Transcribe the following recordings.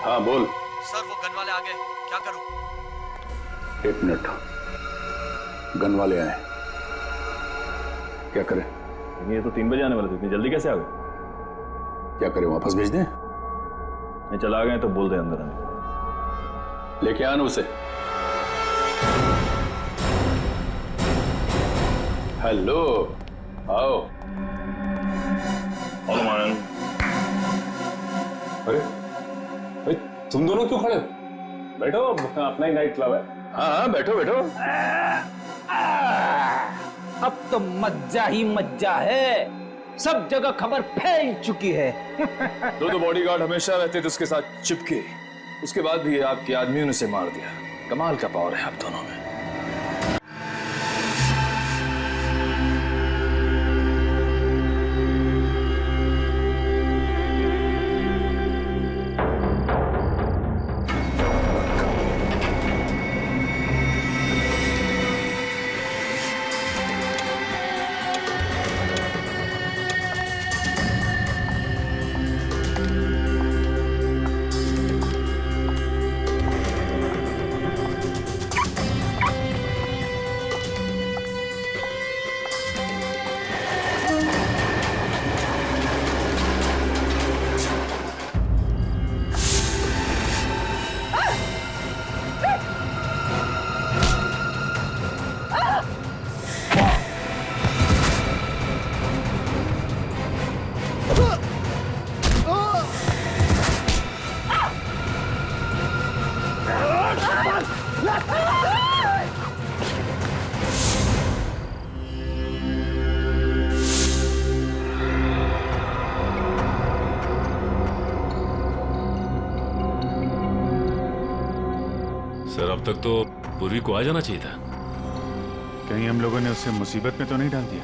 हाँ बोल। सर वो गन वाले आ गए, क्या करूं? 1 मिनट, गन वाले आए, क्या करें? ये तो 3 बजे आने वाले थे, इतनी जल्दी कैसे आ गए? क्या करें, वापस भेज दें? नहीं, चला गए तो बोल दे अंदर आने। लेके आना उसे। हेलो, आओ। अरे भाई, तुम दोनों क्यों खड़े हो? बैठो, अपना ही नाइट क्लब है। हाँ हाँ, बैठो बैठो। अब तो मज्जा ही मज्जा है, सब जगह खबर फैल चुकी है। दो बॉडीगार्ड हमेशा रहते थे उसके साथ चिपके, उसके बाद भी आपके आदमियों ने उसे मार दिया। कमाल का पावर है आप दोनों में। सर, अब तक तो पूर्वी को आ जाना चाहिए था। कहीं हम लोगों ने उसे मुसीबत में तो नहीं डाल दिया?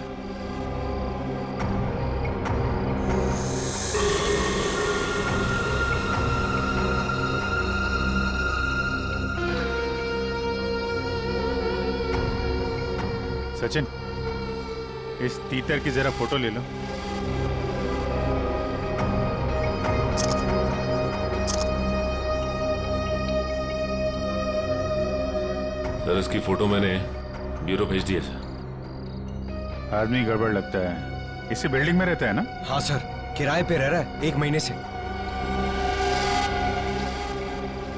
सचिन, इस तीतर की जरा फोटो ले लो। सर, इसकी फोटो मैंने ब्यूरो भेज दी है सर। आदमी गड़बड़ लगता है। इसी बिल्डिंग में रहता है ना? हाँ सर, किराए पे रह रहा है 1 महीने से।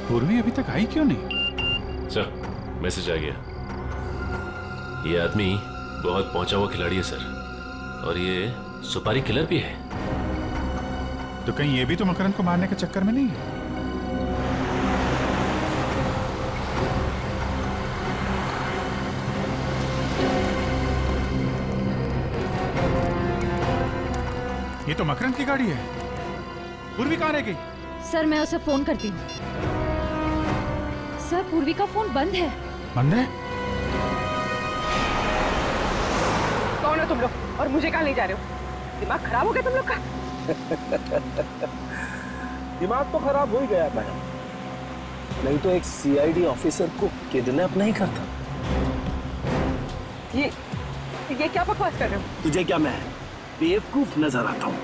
पूर्वी अभी तक आई क्यों नहीं? सर, मैसेज आ गया। ये आदमी बहुत पहुंचा हुआ खिलाड़ी है सर, और ये सुपारी किलर भी है। तो कहीं ये भी तो मकरंद को मारने के चक्कर में नहीं है? ये तो मकरंद की गाड़ी है। पूर्वी कहाँ रह गई? सर, मैं उसे फोन करती हूँ। सर, पूर्वी का फोन बंद है। बंद है? कौन हो तुम लोग और मुझे कहाँ ले जा रहे हो? दिमाग खराब हो गया तुम लोग का? दिमाग तो खराब हो ही गया मैडम, नहीं तो एक सीआईडी ऑफिसर को किडनैप नहीं करता। ये क्या बकवास कर रहे हो? तुझे क्या मैं बेवकूफ नजर आता हूँ?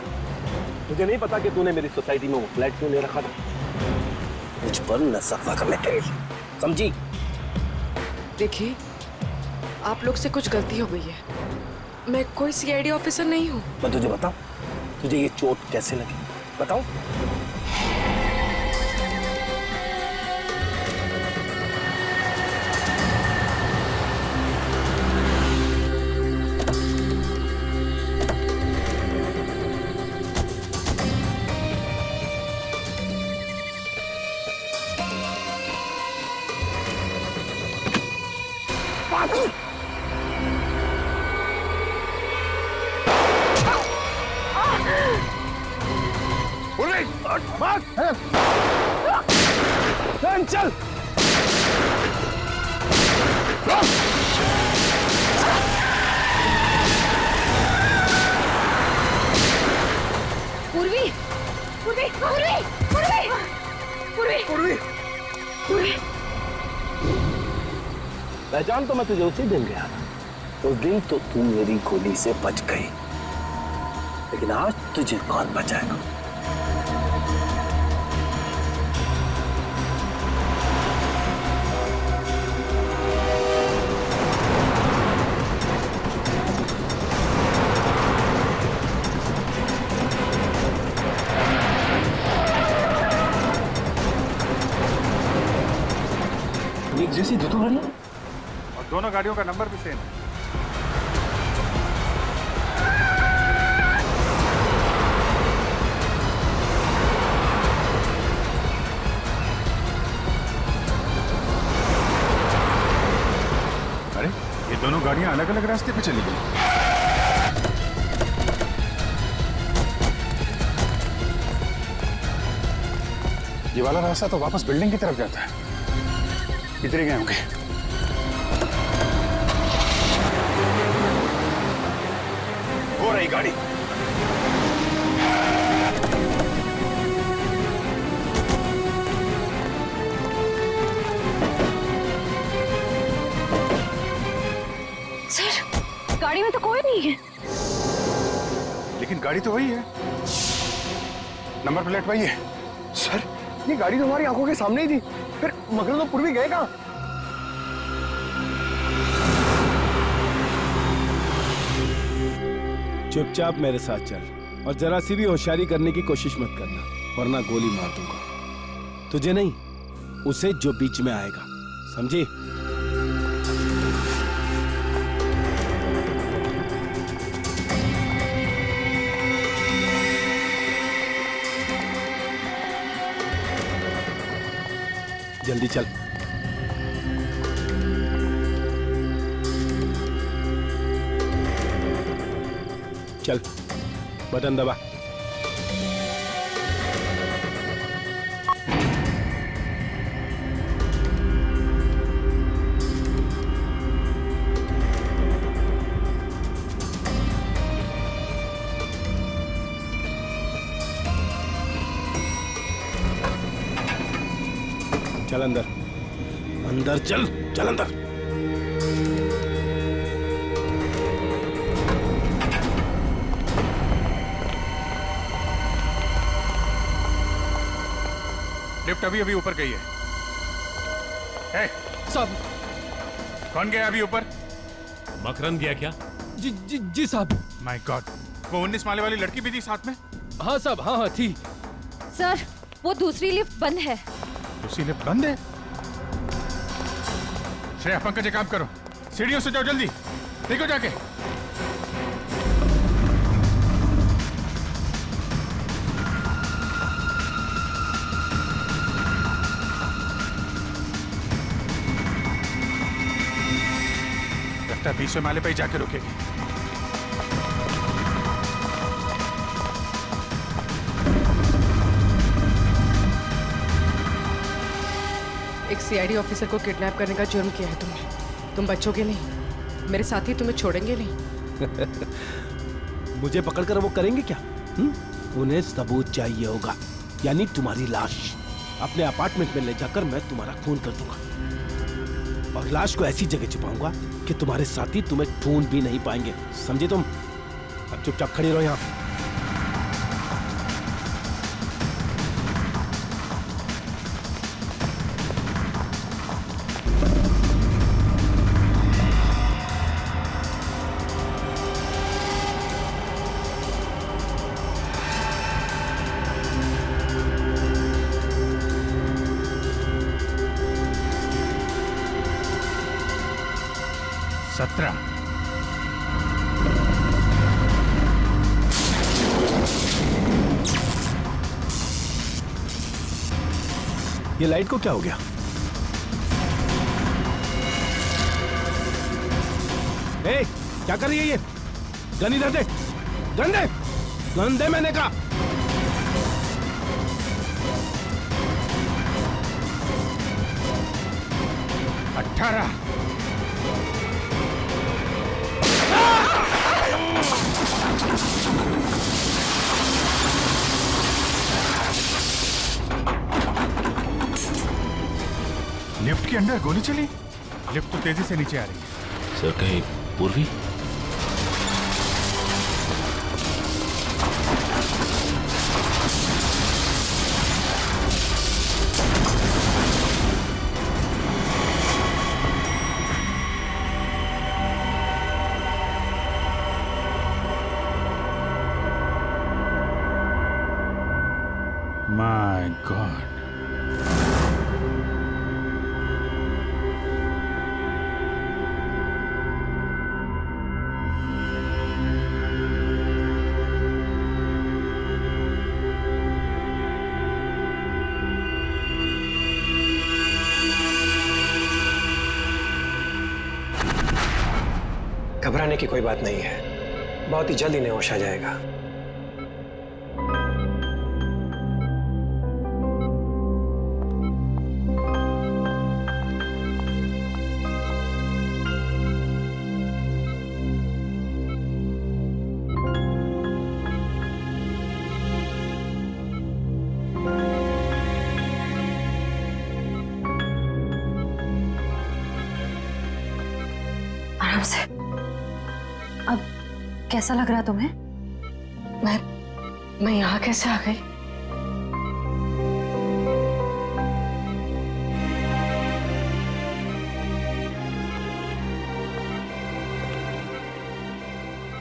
मुझे नहीं पता कि तूने मेरी सोसाइटी में वो फ्लैट क्यों नहीं रखा था। मुझ पर नजर करने के लिए, समझी? देखिए, आप लोग से कुछ गलती हो गई है। मैं कोई सीआईडी ऑफिसर नहीं हूँ। मैं तुझे बताऊं, तुझे ये चोट कैसे लगी बताऊं? चल पूर्वी, पूर्वी, पूर्वी, पूर्वी, पूर्वी, पूर्वी, पूर्वी। पहचान तो मैं तुझे उसी दिन गया था। उस दिन तो तू मेरी गोली से बच गई, लेकिन आज तुझे कौन बचाएगा? जैसी दो गाड़ियां और दोनों गाड़ियों का नंबर भी सेम है। अरे ये दोनों गाड़ियां अलग अलग रास्ते पे चली गई। ये वाला रास्ता तो वापस बिल्डिंग की तरफ जाता है। इधर ही गए होंगे। हो रही गाड़ी। सर गाड़ी में तो कोई नहीं है। लेकिन गाड़ी तो वही है, नंबर प्लेट वही है। सर ये गाड़ी तो हमारी आंखों के सामने ही थी, फिर मगर तो पूर्वी गए कहाँ? चुपचाप मेरे साथ चल और जरा सी भी होशियारी करने की कोशिश मत करना, वरना गोली मार दूंगा। तुझे नहीं, उसे जो बीच में आएगा, समझी? जल्दी चल। चल, बटन दबा। चल अंदर, अंदर चल, चल अंदर। लिफ्ट अभी अभी ऊपर गई है। साहब। कौन गया अभी ऊपर? मकरंद गया क्या? जी साहब। माय गॉड, वो 19 माले वाली लड़की भी थी साथ में? हाँ साहब, हाँ थी। सर वो दूसरी लिफ्ट बंद है। दूसरी लिफ्ट बंद है? श्रेया, पंकज एक काम करो, सीढ़ियों से जाओ जल्दी, देखो जाके। लगता है 20वें माले पे ही जाके रुकेगी। एक सीआईडी ऑफिसर को किडनैप करने का जुर्म किया है तुमने। तुम बच्चोगे नहीं, मेरे साथी तुम्हें छोड़ेंगे नहीं। मुझे पकड़कर वो करेंगे क्या? उन्हें सबूत चाहिए होगा, यानी तुम्हारी लाश। अपने अपार्टमेंट में ले जाकर मैं तुम्हारा खून कर दूंगा और लाश को ऐसी जगह छुपाऊंगा कि तुम्हारे साथी तुम्हें ढूंढ भी नहीं पाएंगे, समझे तुम? अब चुपचाप खड़ी रहो यहाँ। ये लाइट को क्या हो गया? ए, क्या कर रही है ये? गन इधर दे, गन दे, गन दे मैंने कहा। लिफ्ट के अंदर गोली चली? लिफ्ट तो तेजी से नीचे आ रही है। सर कहीं पूर्वी? My God. घबराने की कोई बात नहीं है, बहुत ही जल्द इन्हें होश आ जाएगा। आराम से। अब कैसा लग रहा तुम्हें? मैं यहाँ कैसे आ गई?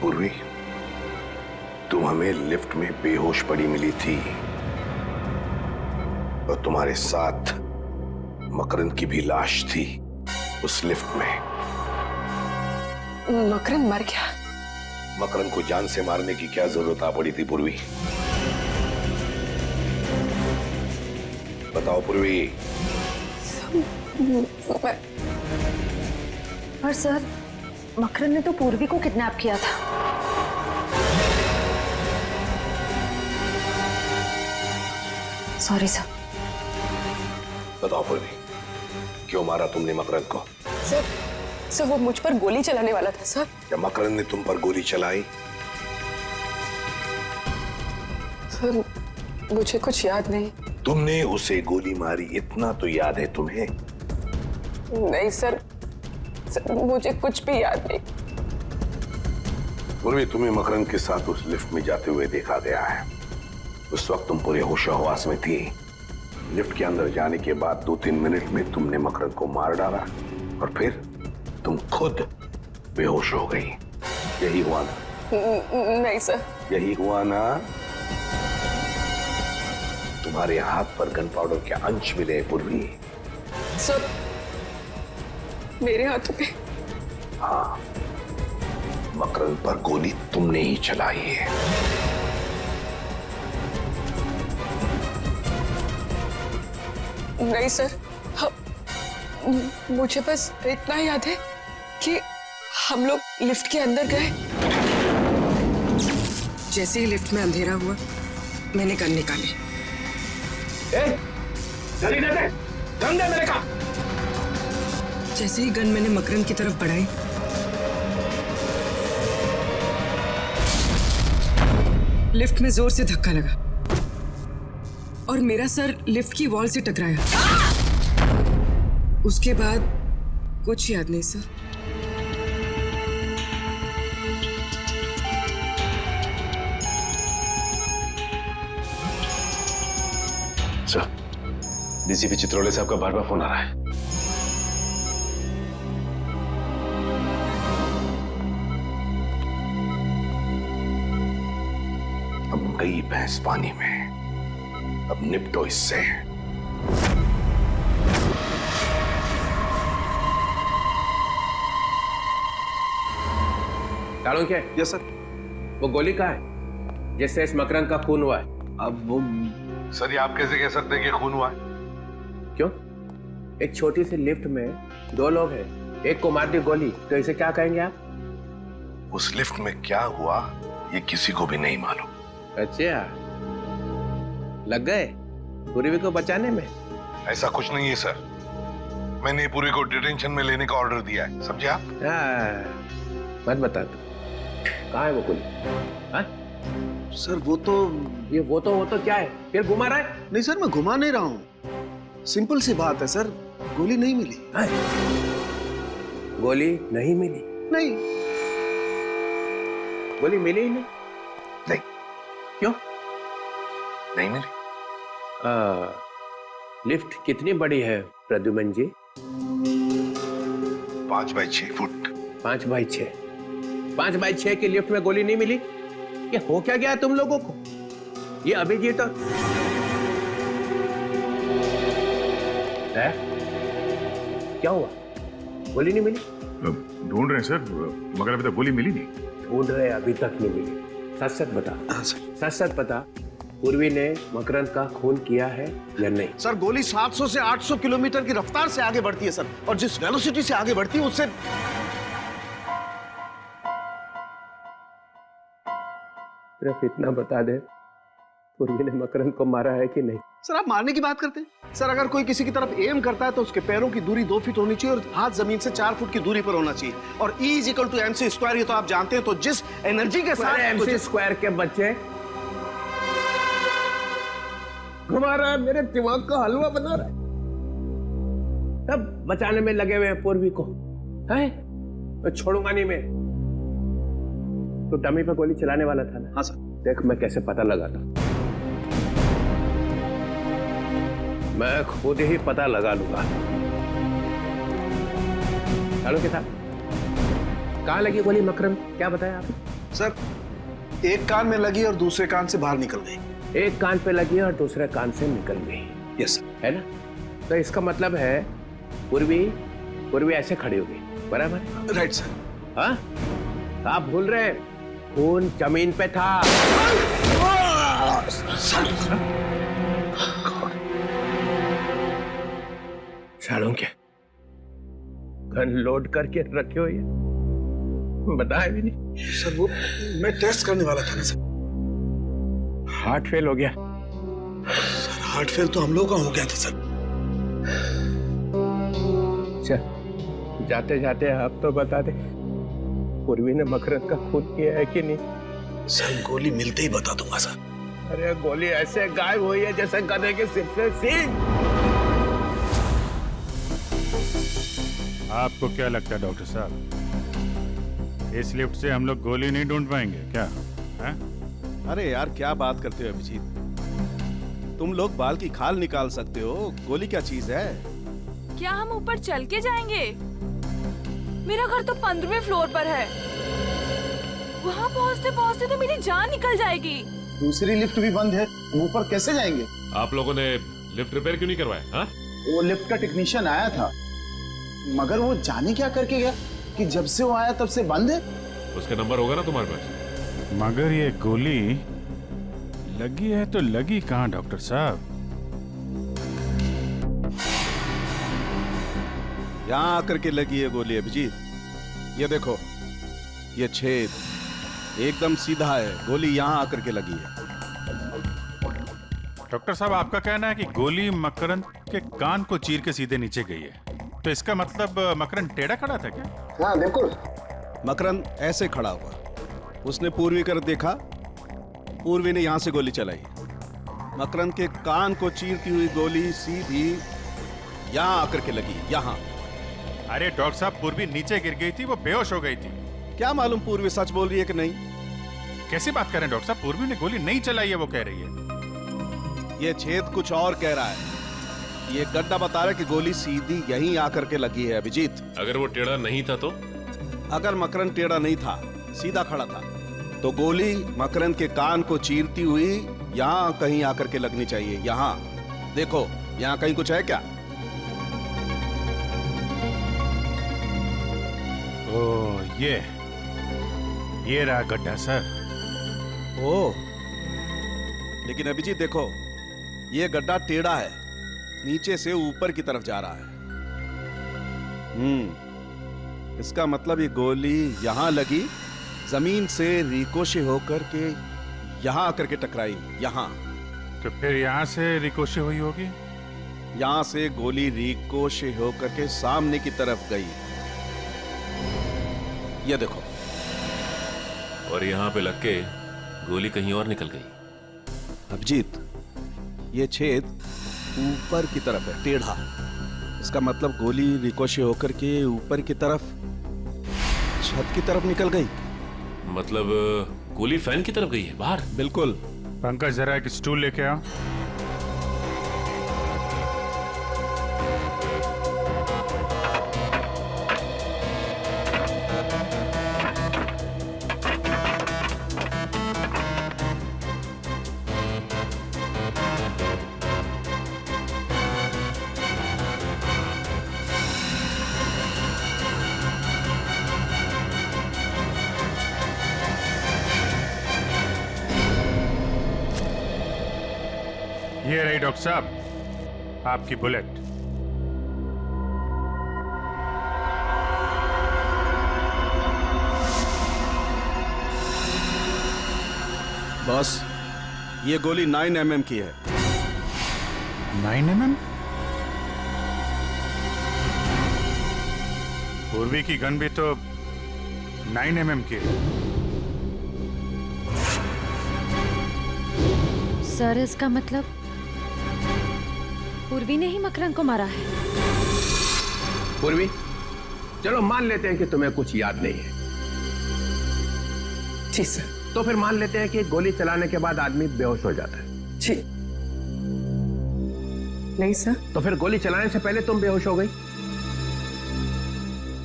पूर्वी, तुम हमें लिफ्ट में बेहोश पड़ी मिली थी और तुम्हारे साथ मकरंद की भी लाश थी उस लिफ्ट में। मकरंद मर गया? मकरंद को जान से मारने की क्या जरूरत आ पड़ी थी पूर्वी? बताओ पूर्वी। पर सर, मकरंद ने तो पूर्वी को किडनैप किया था। Sorry sir. बताओ पूर्वी, क्यों मारा तुमने मकरंद को? सर वो मुझ पर गोली चलाने वाला था सर। क्या मकरंद ने तुम पर गोली चलाई? सर मुझे कुछ याद नहीं। तुमने उसे गोली मारी इतना तो याद है तुम्हें? नहीं सर, मुझे कुछ भी याद नहीं। पूर्वी, तुम्हें मकरंद के साथ उस लिफ्ट में जाते हुए देखा गया है। उस वक्त तुम पूरे होशो-हवास में थी। लिफ्ट के अंदर जाने के बाद 2-3 मिनट में तुमने मकरंद को मार डाला और फिर तुम खुद बेहोश हो गई। यही हुआ ना? नहीं सर। यही हुआ ना? तुम्हारे हाथ पर गन पाउडर के अंश मिले पूर्वी। सर मेरे हाथों पे? हाँ, मकरंद पर गोली तुमने ही चलाई है। नहीं सर, मुझे बस इतना याद है कि हम लोग लिफ्ट के अंदर गए। जैसे ही लिफ्ट में अंधेरा हुआ, मैंने गन निकाली। जल्दी दे दे, गन दे मेरे का। जैसे ही गन मैंने मकरंद की तरफ बढ़ाई, लिफ्ट में जोर से धक्का लगा और मेरा सर लिफ्ट की वॉल से टकराया। उसके बाद कुछ याद नहीं सर। सर, डीसीपी चित्रोले साहब का बार-बार फोन आ रहा है। अब गई भैंस पानी में, अब निपटो इससे। डालो क्या? Yes sir. वो गोली कहाँ है जिससे इस मकरंद का खून हुआ है? अब वो सर, ये आप कैसे कह सकते हैं कि खून हुआ है? क्यों? एक छोटी सी लिफ्ट में 2 लोग हैं, एक को मार दी गोली, तो इसे क्या कहेंगे आप? उस लिफ्ट में क्या हुआ ये किसी को भी नहीं मालूम। अच्छा, लग गए पूर्वी को बचाने में? ऐसा कुछ नहीं है सर, मैंने पूर्वी को डिटेंशन में लेने का ऑर्डर दिया है, समझे आप? मत बता तू, कहाँ है वो गोली? हाँ? सर वो तो वो तो क्या है? फिर घुमा रहा है? नहीं सर, मैं घुमा नहीं रहा हूँ। सिंपल सी बात है सर, गोली नहीं मिली। गोली नहीं मिली? नहीं, गोली मिली ही नहीं? नहीं। क्यों नहीं मिली? लिफ्ट कितनी बड़ी है प्रद्युमन जी? 5 बाई 6 फुट। 5 बाई 6? 5 बाई 6 की लिफ्ट में गोली नहीं मिली? ये हो क्या गया तुम लोगों को? ये अभिजीत तो है? क्या हुआ? गोली नहीं मिली? ढूंढ रहे हैं सर, मगर अभी तक गोली मिली नहीं। ढूंढ रहे, अभी तक नहीं मिली। सच सच बता। सच सच बता, पूर्वी ने मकरंद का खून किया है या नहीं? सर गोली 700 से 800 किलोमीटर की रफ्तार से आगे बढ़ती है सर, और जिस वेलोसिटी से आगे बढ़ती है उससे सिर्फ इतना बता दे, पूर्वी ने मकरंद को मारा है कि नहीं? सर आप मारने की बात करते हैं? सर अगर कोई किसी की तरफ एम करता है तो उसके पैरों की दूरी 2 फीट होनी चाहिए और हाथ जमीन से 4 फुट की दूरी पर होना चाहिए। और E = MC², ये तो आप जानते हैं। तो जिस एनर्जी के साथ MC² के बच्चे घुमा रहा है, मेरे दिमाग का हलवा बना रहा है। तब बचाने में लगे हुए हैं पूर्वी को, है? मैं छोड़ूंगा नहीं मैं। तो डमी पे गोली चलाने वाला था ना? हाँ सर। देख मैं कैसे पता लगाता, मैं खुद ही पता लगा लूंगा। चलो किताब, कहाँ लगी गोली मकरंद, क्या बताया आपने? सर एक कान में लगी और दूसरे कान से बाहर निकल गई। एक कान पे लगी और दूसरे कान से निकल गई। Yes sir. है ना? तो इसका मतलब है पूर्वी ऐसे खड़ी होगी, बराबर? Right sir. हाँ, आप भूल रहे हैं, खून जमीन पे था। सालों के गन लोड करके रखे हो, ये बताया भी नहीं। सर वो मैं टेस्ट करने वाला था ना सर। हार्ट फेल हो गया। सर हार्ट फेल तो हम लोगों का हो गया था सर। चल जाते जाते आप तो बता दे, पूर्वी ने मकरंद का खून किया है कि नहीं? सर गोली मिलते ही बता दूंगा सर। अरे गोली ऐसे गायब हुई है जैसे गधे के सिर से सींग। आपको क्या लगता है डॉक्टर साहब, इस लिफ्ट से हम लोग गोली नहीं ढूंढ पाएंगे क्या? है? अरे यार क्या बात करते हो अभिजीत, तुम लोग बाल की खाल निकाल सकते हो, गोली क्या चीज है? क्या हम ऊपर चल के जाएंगे? मेरा घर तो 15वें फ्लोर पर है, वहाँ पहुँचते पहुँचते तो मेरी जान निकल जाएगी। दूसरी लिफ्ट भी बंद है, हम ऊपर कैसे जाएंगे? आप लोगों ने लिफ्ट रिपेयर क्यों नहीं करवाया? हाँ? वो लिफ्ट का टेक्नीशियन आया था, मगर वो जाने क्या करके गया कि जब से वो आया तब से बंद है। उसका नंबर होगा ना तुम्हारे पास? मगर ये गोली लगी है तो लगी कहाँ डॉक्टर साहब? यहाँ आकर के लगी है गोली अभिजीत। ये देखो, ये छेद एकदम सीधा है, गोली यहाँ आकर के लगी है। डॉक्टर साहब आपका कहना है कि गोली मकरंद के कान को चीर के सीधे नीचे गई है, तो इसका मतलब मकरंद टेढ़ा खड़ा था क्या? हाँ बिल्कुल। मकरंद ऐसे खड़ा हुआ, उसने पूर्वी कर देखा, पूर्वी ने यहां से गोली चलाई। मकरंद के कान को चीरती हुई गोली सीधी यहां आकर के लगी, यहां। अरे डॉक्टर साहब, पूर्वी नीचे गिर गई थी, वो बेहोश हो गई थी। क्या मालूम पूर्वी सच बोल रही है कि नहीं। कैसी बात कर रहे हैं डॉक्टर साहब, पूर्वी ने गोली नहीं चलाई है, वो कह रही है। ये छेद कुछ और कह रहा है, ये गड्ढा बता रहा है कि गोली सीधी यहीं आकर के लगी है अभिजीत। अगर वो टेढ़ा नहीं था तो? अगर मकरंद टेढ़ा नहीं था, सीधा खड़ा था, तो गोली मकरंद के कान को चीरती हुई यहाँ कहीं आकर के लगनी चाहिए। यहाँ देखो, यहाँ कहीं कुछ है क्या? ओह, ये रहा गड्ढा सर। ओह, लेकिन अभिजीत देखो, ये गड्ढा टेढ़ा है, नीचे से ऊपर की तरफ जा रहा है। इसका मतलब ये गोली यहां लगी, जमीन से रिकोशे होकर के यहां आकर के टकराई, यहां। तो फिर यहां से रिकोशे हुई होगी? यहां से गोली रिकोशे होकर के सामने की तरफ गई, ये देखो। और यहां पे लग के गोली कहीं और निकल गई। अभिजीत, ये छेद ऊपर की तरफ है, टेढ़ा। इसका मतलब गोली रिकोशे होकर के ऊपर की तरफ, छत की तरफ निकल गई। मतलब गोली फैन की तरफ गई है, बाहर? बिल्कुल। पंकज जरा एक स्टूल लेके आओ। ये रही डॉक्टर साहब आपकी बुलेट। बॉस, ये गोली 9 mm की है। 9 mm? पूर्वी की गन भी तो 9 mm की है। सर, इसका मतलब पूर्वी ने ही मकरंद को मारा है। पूर्वी, चलो मान लेते हैं कि तुम्हें कुछ याद नहीं है। जी सर। तो फिर मान लेते हैं कि गोली चलाने के बाद आदमी बेहोश हो जाता है। जी नहीं सर। तो फिर गोली चलाने से पहले तुम बेहोश हो गई?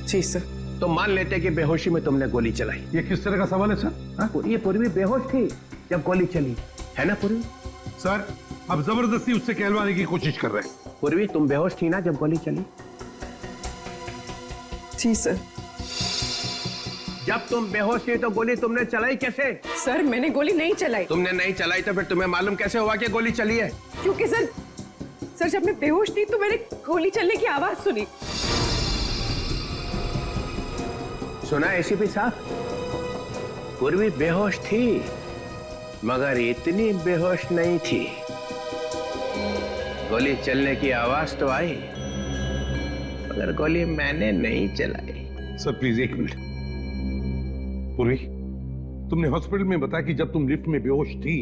जी सर। तो मान लेते हैं कि बेहोशी में तुमने गोली चलाई। ये किस तरह का सवाल है सर? ये पूर्वी बेहोश थी जब गोली चली, है ना पूर्वी? सर, अब जबरदस्ती उससे कहलवाने की कोशिश कर रहे हैं। पूर्वी, तुम बेहोश थी ना जब गोली चली? जी सर। जब तुम बेहोश थी तो गोली तुमने चलाई कैसे? सर, मैंने गोली नहीं चलाई। तुमने नहीं चलाई तो फिर तुम्हें मालूम कैसे हुआ कि गोली चली है? क्योंकि सर जब मैं बेहोश थी तो मैंने गोली चलने की आवाज सुनी। सुना एसीपी साहब? पूर्वी बेहोश थी मगर इतनी बेहोश नहीं थी। गोली चलने की आवाज तो आई मगर गोली मैंने नहीं चलाई। सर प्लीज एक मिनट। पूर्वी, तुमने हॉस्पिटल में बताया कि जब तुम लिफ्ट में बेहोश थी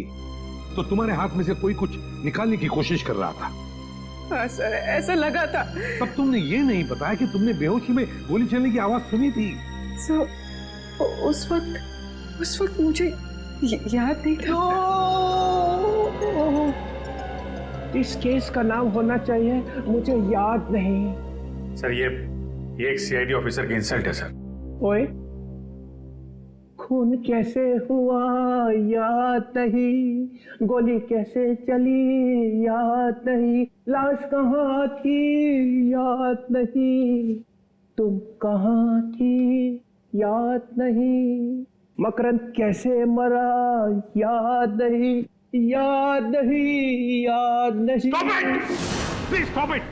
तो तुम्हारे हाथ में से कोई कुछ निकालने की कोशिश कर रहा था। हाँ सर, ऐसा लगा था। तब तुमने ये नहीं बताया कि तुमने बेहोशी में गोली चलने की आवाज सुनी थी। सर, उस वक्त मुझे याद नहीं था। इस केस का नाम होना चाहिए मुझे याद नहीं। सर ये एक सीआईडी ऑफिसर की इंसल्ट है सर। ओए, खून कैसे हुआ याद नहीं, गोली कैसे चली याद नहीं, लाश कहाँ थी याद नहीं, तुम कहाँ थी याद नहीं, मकरंद कैसे मरा याद नहीं, याद नहीं, याद नहीं। Stop it! Please stop it!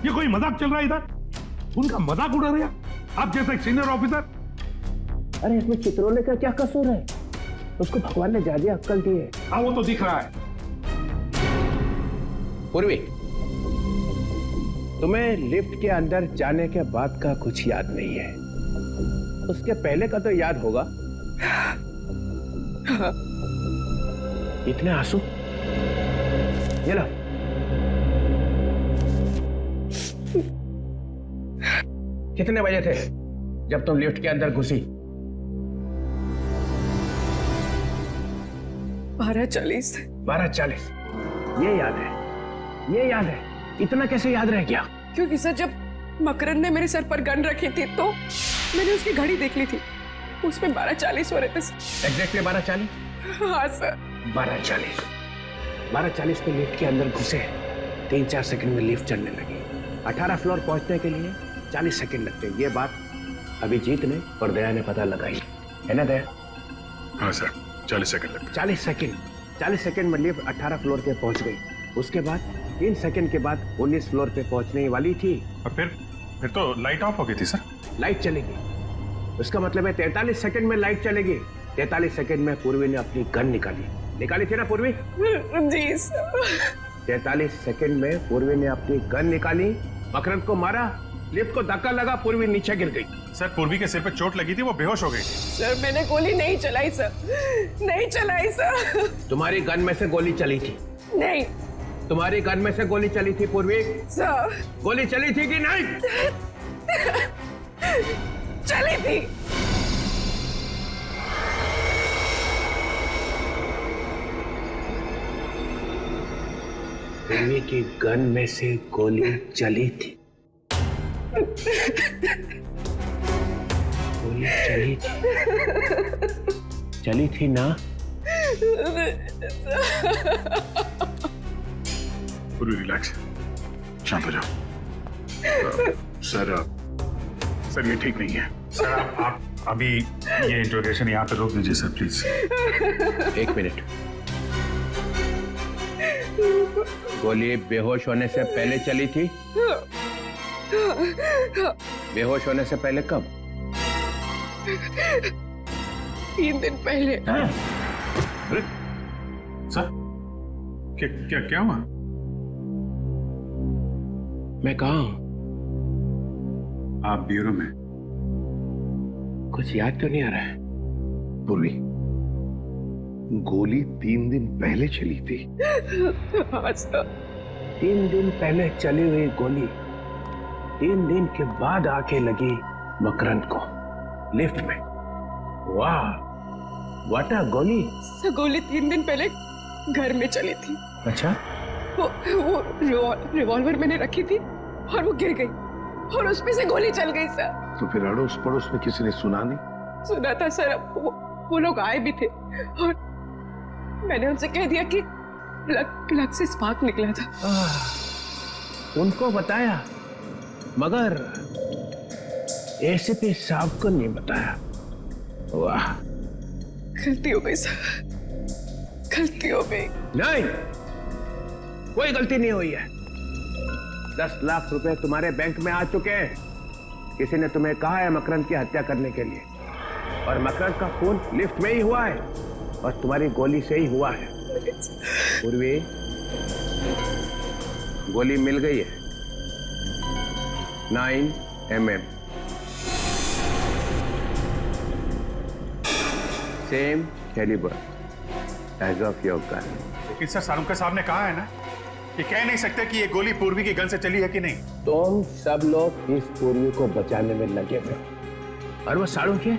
ये कोई मजाक चल रहा है इधर? उनका मजाक उड़ा रहे आप जैसा एक सीनियर ऑफिसर। अरे इसमें चित्रोले का क्या कसूर है? उसको भगवान ने ज्यादा अक्ल दी है। हाँ वो तो दिख रहा है। पूर्वी, तुम्हें लिफ्ट के अंदर जाने के बाद का कुछ याद नहीं है, उसके पहले का तो याद होगा। इतने आंसू? ये लो। कितने बजे थे जब तुम लिफ्ट के अंदर घुसी? 12:40। 12:40। ये याद है, ये याद है। इतना कैसे याद रह गया? क्योंकि सर जब मकरंद ने मेरे सर पर गन रखी थी तो मैंने उसकी घड़ी देख ली थी, उसमें 12:40 हो रहे थे। एग्जैक्टली 12:40? हाँ सर। 12:40। 12:40 पे लिफ्ट के अंदर घुसे, 3-4 सेकंड में लिफ्ट चलने लगी। 18 फ्लोर पहुंचने के लिए 40 सेकंड लगते। ये बात अभिजीत ने और दया ने पता लगाई, है ना दया? हाँ सर, 40 सेकंड लगते। 40 सेकंड में लिफ्ट 18 फ्लोर पे पहुंच गई। उसके बाद 3 सेकंड के बाद 19 फ्लोर पे पहुंचने वाली थी। और फिर तो लाइट ऑफ हो गई थी सर। लाइट चलेगी, उसका मतलब है 43 सेकंड में लाइट चलेगी। 43 सेकंड में पूर्वी ने अपनी गन निकाली थी ना पूर्वी? जी सर। 43 सेकंड में पूर्वी ने अपनी गन निकाली, मकरंद को मारा, लिफ्ट को धक्का लगा, पूर्वी नीचे गिर गई। सर पूर्वी के सिर पे चोट लगी थी, वो बेहोश हो गई थी। सर मैंने गोली नहीं चलाई सर, नहीं चलाई सर। तुम्हारी गन में से गोली चली थी? नहीं। तुम्हारी गन में से गोली चली थी पूर्वी? सर गोली चली थी कि नहीं? चली थी। पूर्वी की गन में से गोली चली थी। गोली चली थी ना? पूर्वी रिलैक्स, शांत हो जाओ। सर ये ठीक नहीं है। सर आप अभी ये इंट्रोगेशन यहाँ पे रोक दीजिए सर प्लीज। 1 मिनट। गोली बेहोश होने से पहले चली थी? बेहोश होने से पहले कब? 3 दिन पहले। अरे क्या हुआ? मैं कहाँ हूं? आप ब्यूरो में। कुछ याद तो नहीं आ रहा है। पूर्वी, गोली 3 दिन पहले चली थी। 3 दिन पहले चली हुई गोली 3 दिन के बाद आके लगी मकरंद को लिफ्ट में। वाह, व्हाट अ गोली। गोली 3 दिन पहले घर में चली थी। अच्छा, वो रिवॉल्वर मैंने रखी थी और वो गिर गई और उसमें से गोली चल गई सर। तो फिर अड़ोस पड़ोस में किसी ने सुना नहीं? सुना था सर, वो लोग आए भी थे और मैंने उनसे कह दिया कि प्लग से स्पार्क निकला था। उनको बताया मगर एसीपी साहब को नहीं बताया। वाह, गलती हो गई सर, गलती हो गई। नहीं, कोई गलती नहीं हुई है। 10 लाख रुपए तुम्हारे बैंक में आ चुके हैं। किसी ने तुम्हें कहा है मकरंद की हत्या करने के लिए, और मकरंद का खून लिफ्ट में ही हुआ है और तुम्हारी गोली से ही हुआ है। पूर्वी, गोली मिल गई है 9 mm, same calibre as of your gun. लेकिन सर, सारुंका साहब ने कहा है ना कि कह नहीं सकते कि ये गोली पूर्वी की गन से चली है कि नहीं। तुम सब लोग इस पूर्वी को बचाने में लगे हुए, और वो सारुंके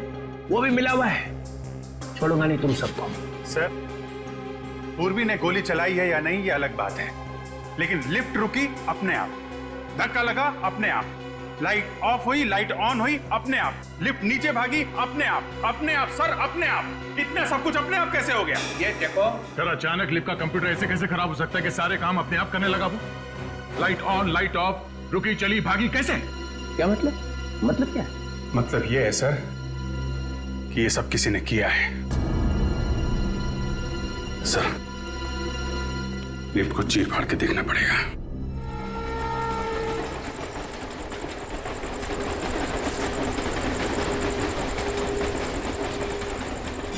वो भी मिला हुआ है। छोड़ूंगा नहीं तुम सबको। सर, पूर्वी ने गोली चलाई है या नहीं ये अलग बात है, लेकिन लिफ्ट रुकी अपने आप, धक्का लगा अपने आप, लाइट ऑफ हुई, लाइट ऑन हुई अपने आप, लिफ्ट नीचे भागी अपने आप, अपने आप सर, अपने आप। इतना सब कुछ अपने आप कैसे हो गया? ये देखो सर, अचानक लिफ्ट का कंप्यूटर ऐसे कैसे खराब हो सकता है कि सारे काम अपने आप करने लगा? वो लाइट ऑन, लाइट ऑफ, रुकी, चली, भागी, कैसे? क्या मतलब? मतलब क्या है? मतलब ये है सर कि ये सब किसी ने किया है। सर, लिफ्ट को चीर फाड़ के देखना पड़ेगा।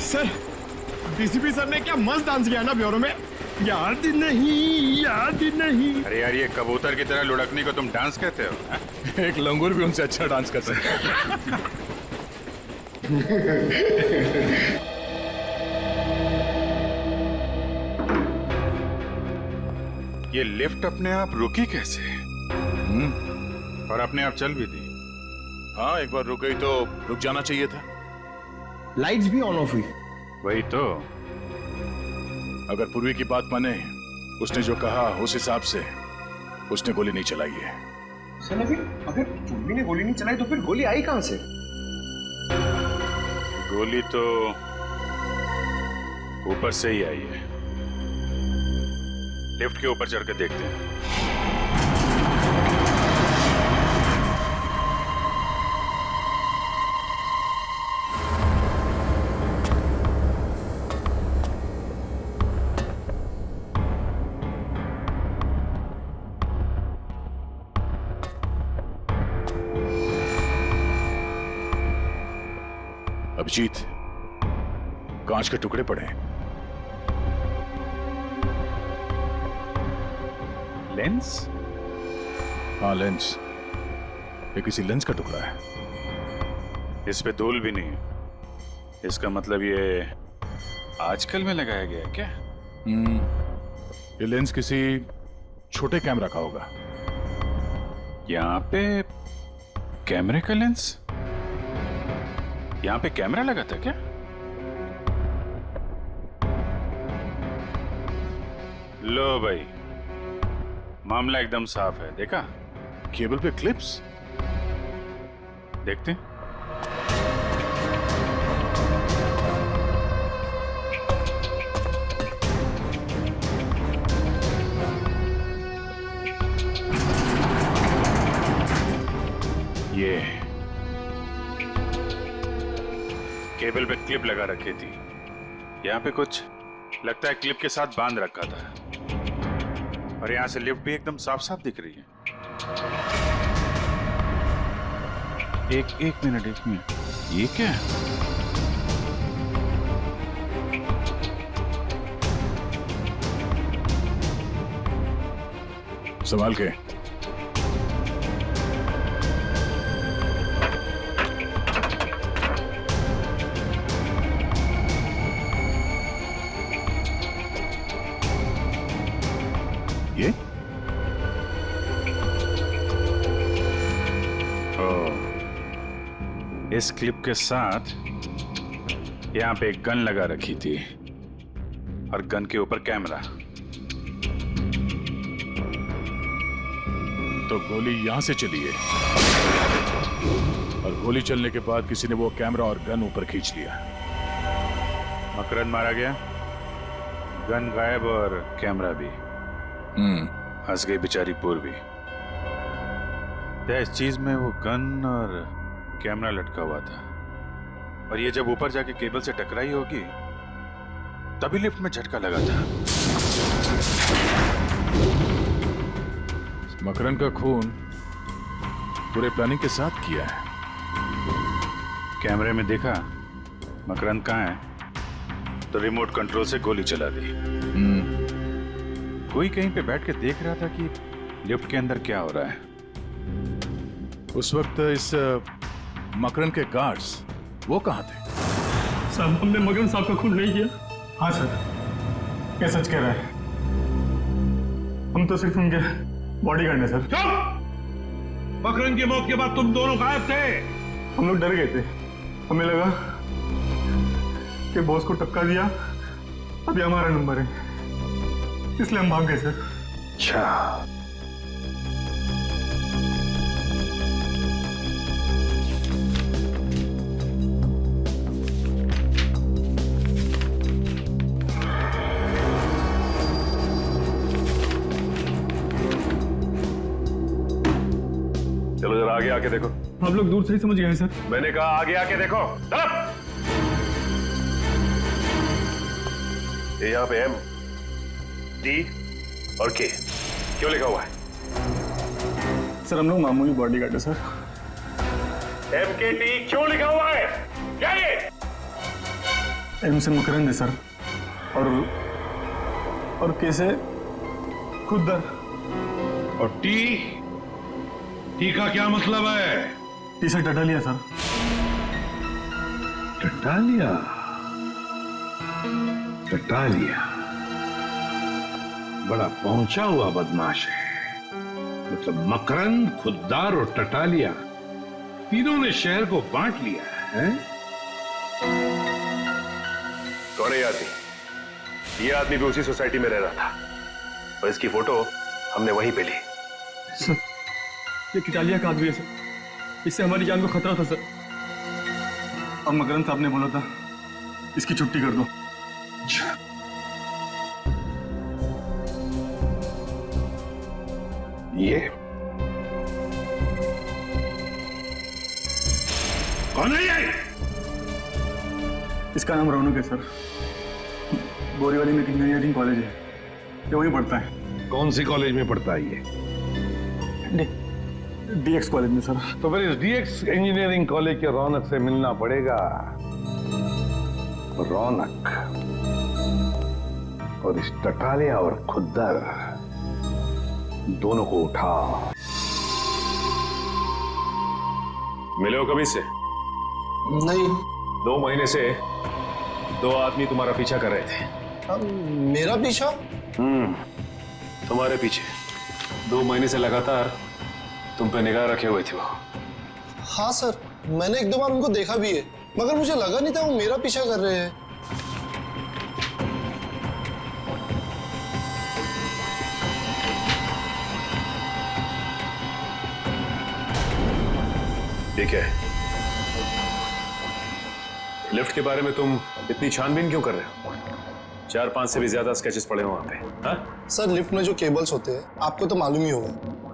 सर, डीसीपी सर ने क्या मस्त डांस किया ना ब्यूरो में। याद नहीं, याद नहीं। अरे यार, ये कबूतर की तरह लुढ़कने को तुम डांस कहते हो? एक लंगूर भी उनसे अच्छा डांस कर सकता है। ये लिफ्ट अपने आप रुकी कैसे? और अपने आप चल भी दी। हाँ, एक बार रुक गई तो रुक जाना चाहिए था। लाइट्स भी ऑन ऑफ हुई। वही तो। अगर पूर्वी की बात माने, उसने जो कहा उस हिसाब से उसने गोली नहीं चलाई है। सर, अगर पूर्वी ने गोली नहीं चलाई तो फिर गोली आई कहां से? गोली तो ऊपर से ही आई है। लिफ्ट के ऊपर चढ़ के देखते हैं। अभिजीत, कांच के टुकड़े पड़े हैं। लेंस? हाँ, लेंस। ये किसी लेंस का टुकड़ा है। इस पे धूल भी नहीं है। इसका मतलब ये आजकल में लगाया गया है क्या? ये लेंस किसी छोटे कैमरा का होगा। यहाँ पे कैमरे का लेंस? यहाँ पे कैमरा लगा था क्या? लो भाई, मामला एकदम साफ है। देखा? केबल पे क्लिप्स देखते हैं। ये केबल पे क्लिप लगा रखी थी। यहाँ पे कुछ लगता है क्लिप के साथ बांध रखा था, और यहाँ से लिफ्ट भी एकदम साफ साफ दिख रही है। एक मिनट, ये क्या है? संभाल के। ये इस क्लिप के साथ यहां पे एक गन लगा रखी थी और गन के ऊपर कैमरा। तो गोली यहां से चली है और गोली चलने के बाद किसी ने वो कैमरा और गन ऊपर खींच लिया। मकरंद मारा गया, गन गायब और कैमरा भी। फंस गई बेचारी पूर्वी। इस चीज में वो गन और कैमरा लटका हुआ था और ये जब ऊपर जाके केबल से टकराई होगी तभी लिफ्ट में झटका लगा था। मकरंद का खून पूरे प्लानिंग के साथ किया है। कैमरे में देखा मकरंद कहाँ है तो रिमोट कंट्रोल से गोली चला दी। कोई कहीं पे बैठ के देख रहा था कि लिफ्ट के अंदर क्या हो रहा है। उस वक्त इस मकरंद के गार्ड्स वो कहाँ थे? साहब हमने मकरंद साहब का खून नहीं किया। हाँ सर, क्या सच कह रहा है? हम तो सिर्फ उनके बॉडीगार्ड हैं सर। मकरंद की मौत के बाद तुम दोनों गायब थे। हम लोग डर गए थे, हमें लगा कि बॉस को टक्का दिया, अभी हमारा नंबर है, इसलिए हम भाग गए सर। अच्छा, चलो जरा आगे आके देखो। आप लोग दूर से ही समझ गए सर। मैंने कहा आगे आके देखो। ये यहाँ पे एम, डी और के क्यों लिखा हुआ है? सर हम लोग मामूली बॉडीगार्ड है सर। एम के टी क्यों लिखा हुआ है? क्या ये? एम से मकरंद है सर और के से खुदर। और टी का क्या मतलब है? टी से टटालिया सर। टटालिया? टटालिया बड़ा पहुंचा हुआ बदमाश है। मतलब मकरंद, खुद्दार और टटालिया तीनों ने शहर को बांट लिया है। कौन है ये आदमी? ये आदमी भी उसी सोसाइटी में रह रहा था और इसकी फोटो हमने वहीं पे ली। सर ये टटालिया का आदमी है सर, इससे हमारी जान को खतरा था सर। अब मकरंद साहब ने बोला था इसकी छुट्टी कर दो। ये कौन है ये? इसका नाम रौनक है सर। बोरीवाली में इंजीनियरिंग कॉलेज है, ये वहीं पढ़ता है। कौन सी कॉलेज में पढ़ता है ये? डीएक्स कॉलेज में सर। तो फिर इस डीएक्स इंजीनियरिंग कॉलेज के रौनक से मिलना पड़ेगा। रौनक और इस टटालिया और खुद्दर दोनों को उठा। मिले हो कभी से? नहीं। 2 महीने से 2 आदमी तुम्हारा पीछा कर रहे थे। मेरा पीछा? तुम्हारे पीछे 2 महीने से लगातार तुम पे निगाह रखे हुए थे वो। हाँ सर, मैंने 1-2 बार उनको देखा भी है, मगर मुझे लगा नहीं था वो मेरा पीछा कर रहे हैं। ठीक है, लिफ्ट के बारे में तुम इतनी छानबीन क्यों कर रहे हो? 4-5 से भी ज्यादा स्केचेस पड़े हो वहां पे। हाँ? सर लिफ्ट में जो केबल्स होते हैं आपको तो मालूम ही होगा।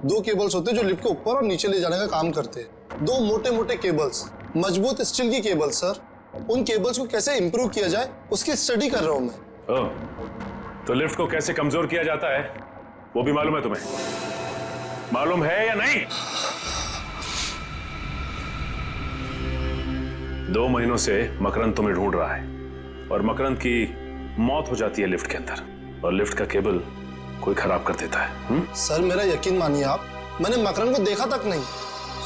2 केबल्स होते हैं जो लिफ्ट को ऊपर और नीचे ले जाने का काम करते हैं। 2 मोटे मोटे केबल्स, मजबूत स्टील की केबल्स सर। उन केबल्स को कैसे इंप्रूव किया जाए उसकी स्टडी कर रहा हूं मैं। ओह, तो लिफ्ट को कैसे कमजोर किया जाता है वो भी मालूम है तुम्हें? मालूम है या नहीं? 2 महीनों से मकरंद तुम्हें ढूंढ रहा है और मकरंद की मौत हो जाती है लिफ्ट के अंदर और लिफ्ट का केबल कोई खराब कर देता है। सर मेरा यकीन मानिए आप, मैंने मकरन को देखा तक नहीं।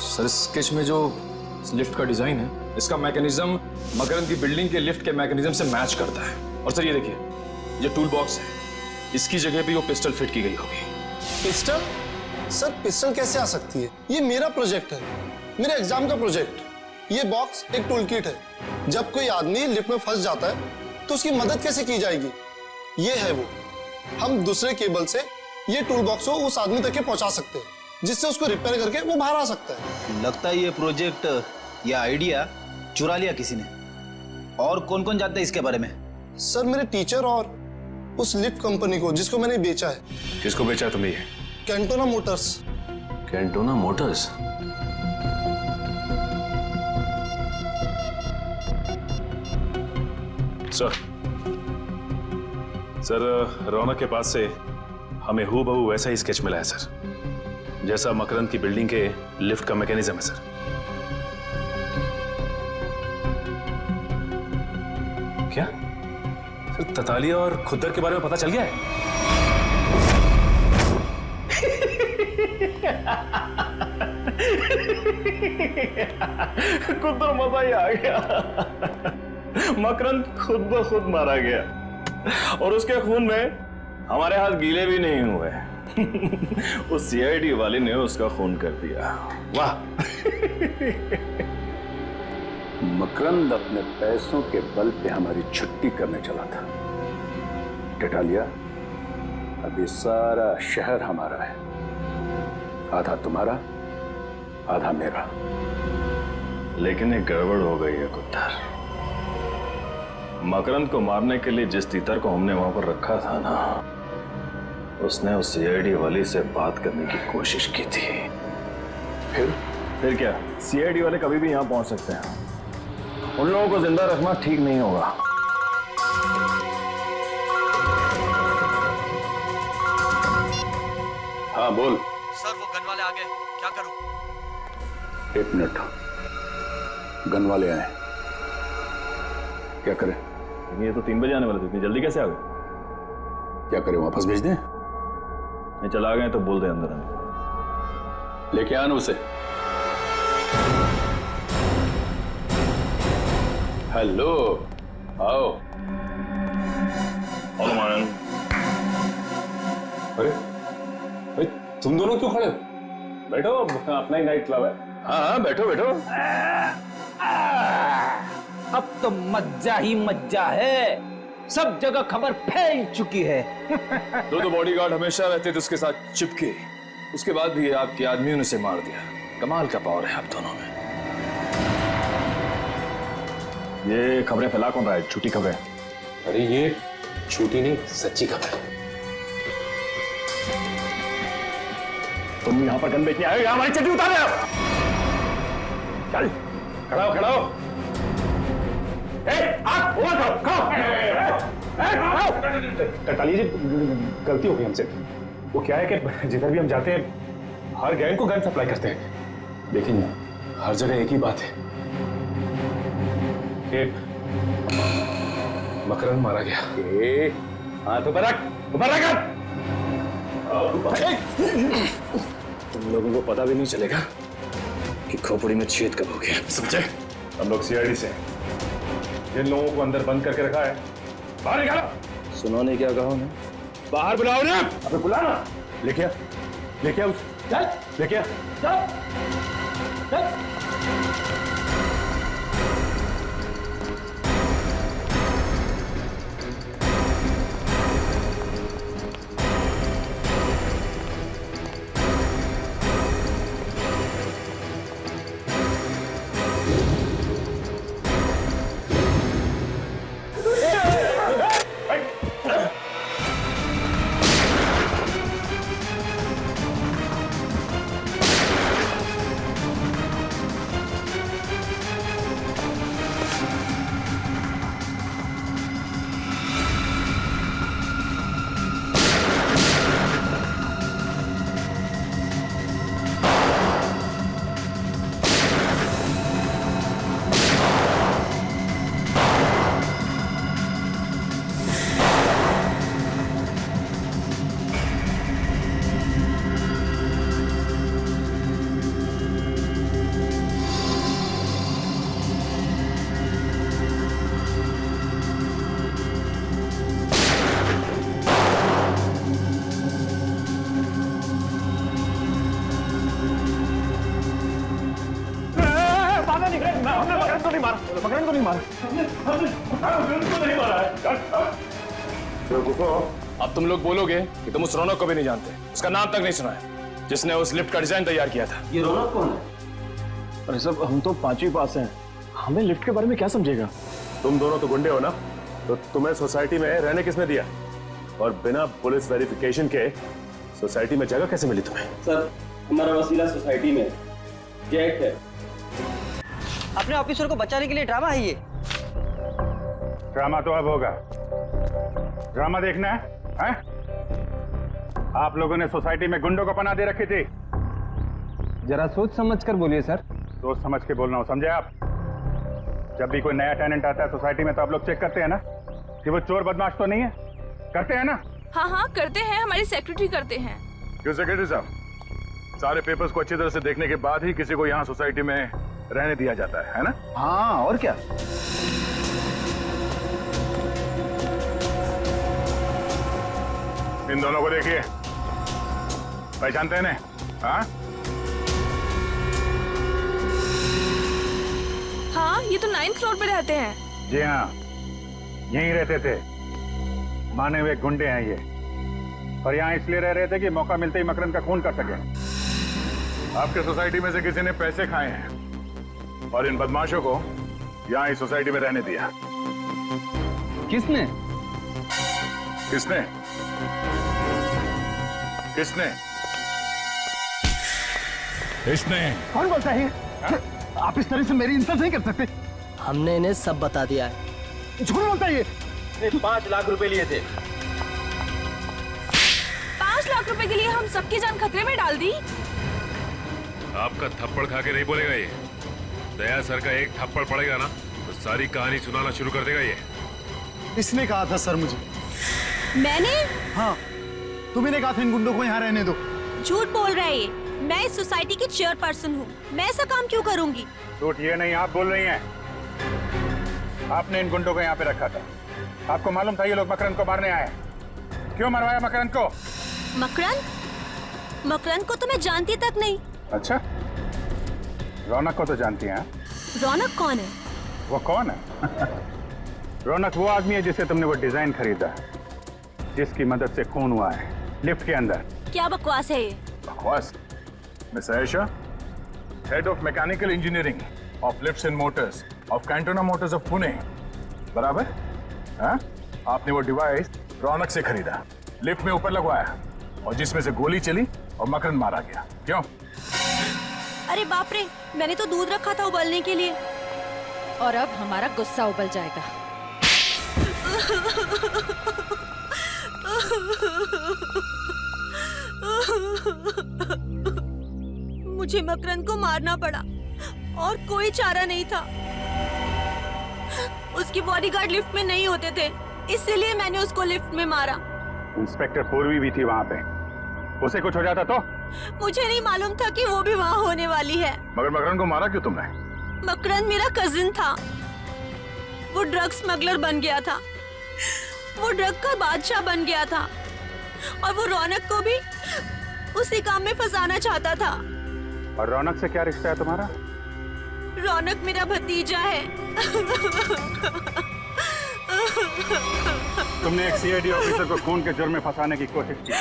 सर स्केच में जो लिफ्ट का डिजाइन है, इसका मैकेनिज्म मकरन की बिल्डिंग के लिफ्ट के मैकेनिज्म से मैच करता है। और सर ये देखिए, ये टूल बॉक्स है, इसकी जगह भी वो पिस्टल फिट की गई होगी। पिस्टल? सर पिस्टल कैसे आ सकती है? ये मेरा प्रोजेक्ट है, मेरे एग्जाम का प्रोजेक्ट। ये बॉक्स एक टूल किट है, जब कोई आदमी लिफ्ट में फंस जाता है तो उसकी मदद कैसे की जाएगी, ये है वो। हम दूसरे केबल से ये टूल बॉक्स को उस आदमी तक के पहुंचा सकते हैं, जिससे उसको रिपेयर करके वो बाहर आ सकता है। लगता है ये प्रोजेक्ट या आइडिया चुरा लिया किसी ने। और कौन कौन जानता है इसके बारे में? सर मेरे टीचर और उस लिफ्ट कंपनी को जिसको मैंने बेचा है। किसको बेचा है तुमने ये? Cantona Motors. Cantona Motors? Sir Raunak के पास से हमें हूबहू वैसा ही स्केच मिला है सर, जैसा मकरंद की बिल्डिंग के लिफ्ट का मैकेनिज्म है सर। क्या सर ततालिया और खुद्दर के बारे में पता चल गया है? खुद तो मजा ही आ गया। मकरंद खुद ब खुद मारा गया और उसके खून में हमारे हाथ गीले भी नहीं हुए। उस सीआईडी वाले ने उसका खून कर दिया। वाह! मकरंद अपने पैसों के बल पे हमारी छुट्टी करने चला था। टेटालिया, अभी सारा शहर हमारा है, आधा तुम्हारा आधा मेरा। लेकिन एक गड़बड़ हो गई है कुत्तर। मकरंद को मारने के लिए जिस तीतर को हमने वहां पर रखा था ना, उसने उस सीआईडी वाली से बात करने की कोशिश की थी। फिर क्या? सीआईडी वाले कभी भी यहां पहुंच सकते हैं। उन लोगों को जिंदा रखना ठीक नहीं होगा। हाँ बोल। सर वो गन वाले आ गए, क्या करूं? 1 मिनट, गन वाले आए, क्या करें? ये तो 3 बजे आने वाले थे, इतनी जल्दी कैसे आ गए? क्या करें, वापस भेज दें? नहीं, चला गए तो बोल दे अंदर आने। लेके आना उसे। हेलो, आओ। अरे तुम दोनों क्यों खड़े हो? बैठो, अपना ही नाइट क्लब है। हाँ बैठो बैठो। अब तो मज्जा ही मज्जा है, सब जगह खबर फैल चुकी है। दो बॉडीगार्ड हमेशा रहते थे उसके साथ चिपके, उसके बाद भी आपके आदमियों ने उसे मार दिया। कमाल का पावर है आप दोनों में। ये खबरें फैला कौन रहा है? झूठी खबरें? अरे ये झूठी नहीं, सच्ची खबर है। तुम यहाँ पर गन बेचने आए हो या हमारी चड्डी उतार रहे हो? चल खड़ा हो, खड़ा हो। टेटालिया जी, गलती हो गई हमसे। वो क्या है कि जिधर भी हम जाते हैं हर गैंग को गन सप्लाई करते हैं। लेकिन हर जगह एक ही बात है कि मकरंद मारा गया। हाँ तो बरक तुम लोगों को पता भी नहीं चलेगा कि खोपड़ी में छेद कब हो गया, समझे? हम लोग सीआईडी से हैं। जिन लोगों को अंदर बंद करके रखा है बाहर निकालो। सुनो ने क्या कहा उन्हें? बाहर बुलाओ ना। अबे बुला ना। लेके आ, लेके आ उस, चल लेके आ, चल चल। को नहीं मारा, मकरंद को नहीं मारा, अब तुम लोग बोलोगे कि तुम उस रौनक को भी नहीं जानते, उसका नाम तक नहीं सुना है, जिसने उस लिफ्ट का डिजाइन तैयार किया था। ये रौनक कौन है? अरे सब हम तो 5वीं पास हैं, हमें लिफ्ट के बारे में क्या समझेगा? तुम दोनों तो गुंडे हो ना, तो तुम्हें सोसाइटी में रहने किसने दिया? और बिना पुलिस वेरिफिकेशन के सोसाइटी में जगह कैसे मिली तुम्हें? सर, हमारा वसीला सोसाइटी में जैक है। अपने ऑफिसर को बचाने के लिए ड्रामा है ये। ड्रामा तो अब होगा। ड्रामा देखना है? आप लोगों ने सोसाइटी में गुंडों को पनाह दे रखी थी। जरा सोच समझ कर बोलिए सर। सोच समझ के बोलना हो, समझे आप? जब भी कोई नया टेनेंट आता है सोसाइटी में तो आप लोग चेक करते हैं ना कि वो चोर बदमाश तो नहीं है, करते हैं ना? हाँ हाँ करते हैं, हमारी सेक्रेटरी करते हैं। क्यों सेक्रेटरी साहब? सारे पेपर्स को अच्छी तरह से देखने के बाद ही किसी को यहाँ सोसाइटी में रहने दिया जाता है ना? हाँ, और क्या? इन दोनों को देखिए, पहचानते हैं ना? हाँ? हाँ, ये तो 9th फ्लोर पे रहते हैं। जी हाँ, यहीं रहते थे। माने हुए गुंडे हैं ये, पर यहाँ इसलिए रह रहे थे कि मौका मिलते ही मकरंद का खून कर सके। आपके सोसाइटी में से किसी ने पैसे खाए हैं और इन बदमाशों को यहाँ इस सोसाइटी में रहने दिया। किसने? किसने? किसने? इसने। कौन बोलता है? आप इस तरह से मेरी इंसल्ट नहीं कर सकते। हमने इन्हें सब बता दिया है। झूठ बोलता है ये। 5 लाख रुपए लिए थे। 5 लाख रुपए के लिए हम सबकी जान खतरे में डाल दी। आपका थप्पड़ खा के नहीं बोलेगा ये। दया सर का एक थप्पड़ पड़ेगा ना तो सारी कहानी सुनाना शुरू कर देगा ये। इसने कहा था सर मुझे। मैंने? हाँ, तुम्ही ने कहा था इन गुंडों को यहाँ रहने दो। झूठ बोल रहा है ये। मैं इस सोसाइटी की चेयरपर्सन हूँ, मैं ऐसा काम क्यों करूँगी? झूठ ये नहीं, आप बोल रही हैं। आपने इन गुंडों को यहाँ पे रखा था। आपको मालूम था ये लोग मकरंद को मारने आए। क्यों मरवाया मकरंद को? मकरंद? मकरंद को तो मैं जानती तक नहीं। अच्छा, रौनक को तो जानती हैं? रौनक कौन है? वो कौन है? रौनक वो आदमी है जिससे तुमने वो डिजाइन खरीदा, जिसकी मदद से खून हुआ है लिफ्ट के अंदर। क्या बकवास है ये? बकवास? Miss Ayesha, head of mechanical engineering of lifts and Motors of Cantona Motors of Pune, बराबर? हाँ? आपने वो डिवाइस रौनक से खरीदा, लिफ्ट में ऊपर लगवाया और जिसमें से गोली चली और मकरंद मारा गया। क्यों? अरे बाप रे, मैंने तो दूध रखा था उबलने के लिए। और अब हमारा गुस्सा उबल जाएगा। मुझे मकरंद को मारना पड़ा और कोई चारा नहीं था। उसकी बॉडीगार्ड लिफ्ट में नहीं होते थे, इसलिए मैंने उसको लिफ्ट में मारा। इंस्पेक्टर पूर्वी भी थी वहां पे, उसे कुछ हो जाता तो? मुझे नहीं मालूम था कि वो भी वहाँ होने वाली है। मगर मकरंद को मारा क्यों तुमने? मकरंद मेरा कजिन था, वो ड्रग स्मगलर बन गया था, वो ड्रग का बादशाह बन गया था और वो रौनक को भी उसी काम में फंसाना चाहता था। और रौनक से क्या रिश्ता है तुम्हारा? रौनक मेरा भतीजा है। तुमने एक सीआईडी ऑफिसर को खून के जुर्म में फंसाने की कोशिश की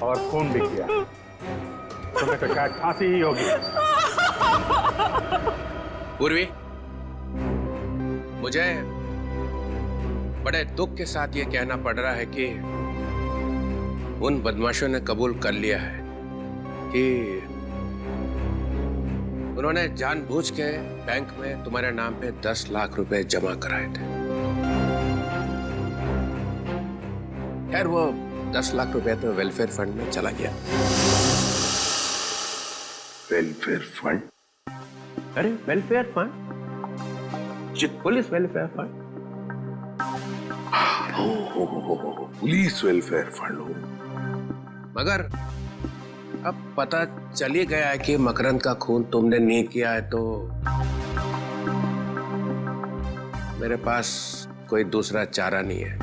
और खून भी किया। तुम्हें तो शायद फांसी ही होगी। पूर्वी, मुझे बड़े दुख के साथ ये कहना पड़ रहा है कि उन बदमाशों ने कबूल कर लिया है कि उन्होंने जानबूझ के बैंक में तुम्हारे नाम पे 10 लाख रुपए जमा कराए थे। खैर वो 10 लाख रुपए तो वेलफेयर फंड में चला गया। Welfare fund? अरे welfare fund? Police welfare fund? Police welfare fund हो। मगर अब पता चल ही गया है कि मकरंद का खून तुमने नहीं किया है, तो मेरे पास कोई दूसरा चारा नहीं है।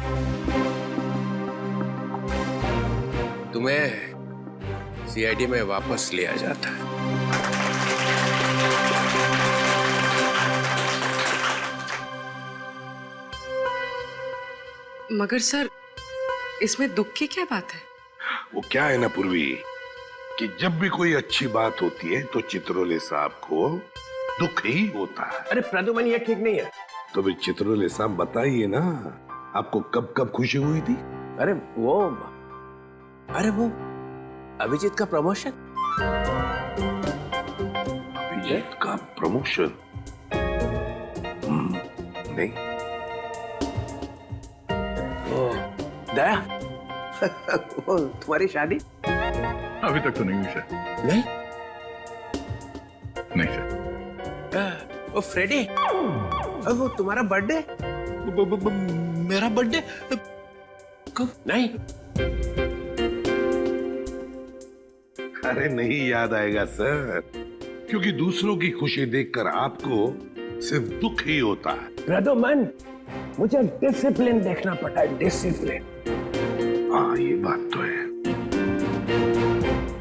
तुम्हें सीआईडी में वापस लिया जाता है। मगर सर इसमें दुख की क्या बात है? वो क्या है ना पूर्वी कि जब भी कोई अच्छी बात होती है तो चित्रोले साहब को दुख ही होता है। अरे प्रदुमन, ये ठीक नहीं है। तो भी चित्रोले साहब बताइए ना, आपको कब कब खुशी हुई थी? अरे वो अभिजीत का प्रमोशन। अभिजीत का प्रमोशन? नहीं। दया वो तुम्हारी शादी? अभी तक तो नहीं हुई सर। नहीं नहीं सर। वो फ्रेडी, वो तुम्हारा बर्थडे? मेरा बर्थडे कब? नहीं। अरे नहीं याद आएगा सर, क्योंकि दूसरों की खुशी देखकर आपको सिर्फ दुख ही होता है। प्रदुमन, मुझे डिसिप्लिन देखना पड़ता है, डिसिप्लिन। हाँ ये बात तो है।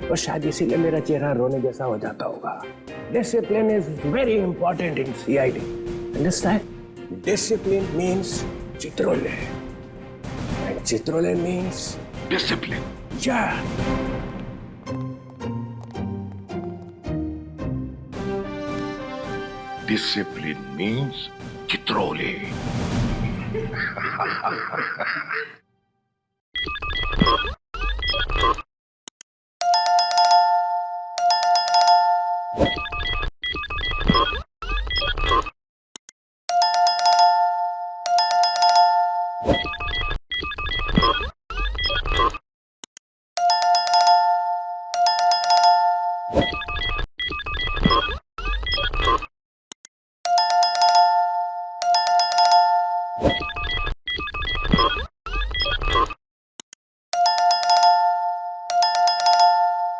और शायद इसीलिए मेरा चेहरा रोने जैसा हो जाता होगा। Discipline is very important in CID, understand? Discipline means Chitrole, and Chitrole means discipline. या डिसिप्लिन मीन्स चित्रोले।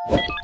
you